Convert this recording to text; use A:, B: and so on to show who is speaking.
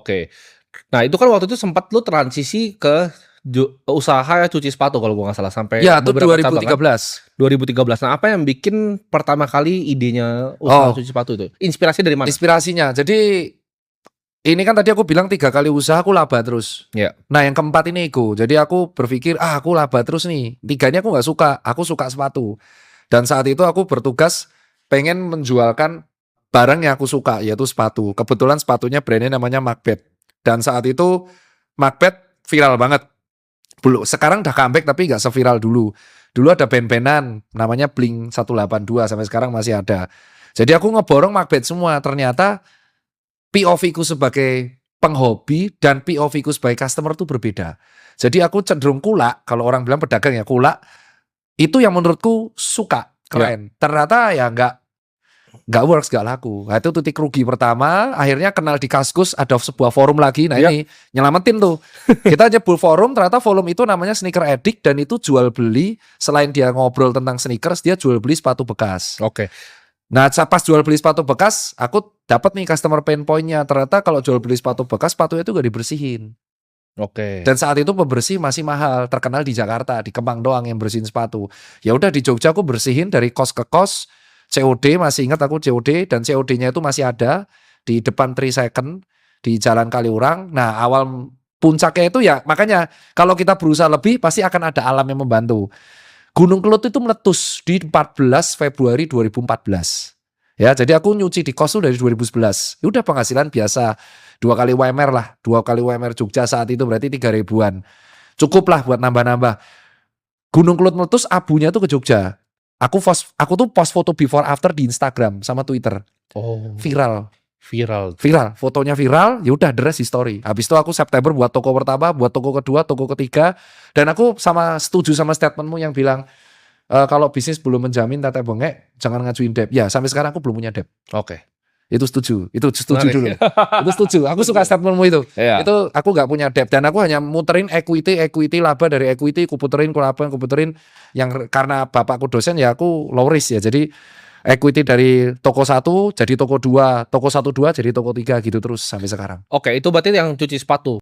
A: Oke. Nah, itu kan waktu itu sempat lu transisi ke usaha cuci sepatu kalau gua nggak salah sampai
B: Ya, itu
A: beberapa cabang kan?
B: 2013.
A: 2013. Nah, apa yang bikin pertama kali idenya usaha
B: Oh,
A: cuci sepatu itu? Inspirasi dari mana?
B: inspirasinya. Jadi ini kan tadi aku bilang 3 kali usaha aku laba terus.
A: Ya.
B: Nah yang keempat ini ego. Jadi aku berpikir aku laba terus nih. 3 ini aku nggak suka. Aku suka sepatu. Dan saat itu aku bertugas pengen menjualkan barang yang aku suka yaitu sepatu. Kebetulan sepatunya brandnya namanya Macbeth. Dan saat itu Macbeth viral banget. Belum, sekarang udah comeback tapi nggak seviral dulu. Dulu ada band-bandan namanya Blink 182 sampai sekarang masih ada. Jadi aku ngeborong Macbeth semua. Ternyata POV ku sebagai penghobi dan POV ku sebagai customer itu berbeda. Jadi aku cenderung kulak, kalau orang bilang pedagang ya kulak, itu yang menurutku suka, keren. Ternyata ya nggak works, nggak laku. Nah, itu titik rugi pertama. Akhirnya kenal di Kaskus, ada sebuah forum lagi. Nah ini nyelamatin tuh. Kita nyebut forum, ternyata forum itu namanya Sneaker Addict dan itu jual beli. Selain dia ngobrol tentang sneakers, dia jual beli sepatu bekas.
A: Oke.
B: Nah, pas jual beli sepatu bekas, aku dapat nih customer pain point-nya. Ternyata kalau jual beli sepatu bekas, sepatunya itu gak dibersihin.
A: Oke.
B: Dan saat itu pembersih masih mahal, terkenal di Jakarta, di Kemang doang yang bersihin sepatu. Ya udah di Jogja aku bersihin dari kos ke kos, COD masih ingat aku COD dan COD-nya itu masih ada di depan 3 Second di Jalan Kaliurang. Nah, awal puncaknya itu ya makanya kalau kita berusaha lebih pasti akan ada alam yang membantu. Gunung Kelut itu meletus di 14 Februari 2014. Ya, jadi aku nyuci di kos tuh dari 2011. Ya udah penghasilan biasa. 2 kali WMR lah. 2 kali WMR Jogja saat itu berarti 3 ribuan. Cukup lah buat nambah-nambah. Gunung Kelut meletus, abunya tuh ke Jogja. Aku tuh post foto before after di Instagram sama Twitter.
A: Oh,
B: Viral.
A: viral.
B: Viral, fotonya viral, ya udah the rest history. Habis itu aku September buat toko pertama, buat toko kedua, toko ketiga, dan aku setuju sama statementmu yang bilang kalau bisnis belum menjamin tete bengek, jangan ngajuin debt. Ya sampai sekarang aku belum punya debt.
A: Oke.
B: Itu setuju
A: Menarik.
B: dulu. Itu setuju. Aku suka statementmu itu.
A: Iya.
B: Itu aku nggak punya debt dan aku hanya muterin equity laba dari equity, aku puterin yang karena bapakku dosen ya aku low risk ya. Jadi equity dari toko 1 jadi toko 2, toko 1 2 jadi toko 3 gitu terus sampai sekarang.
A: Oke, itu berarti yang cuci sepatu.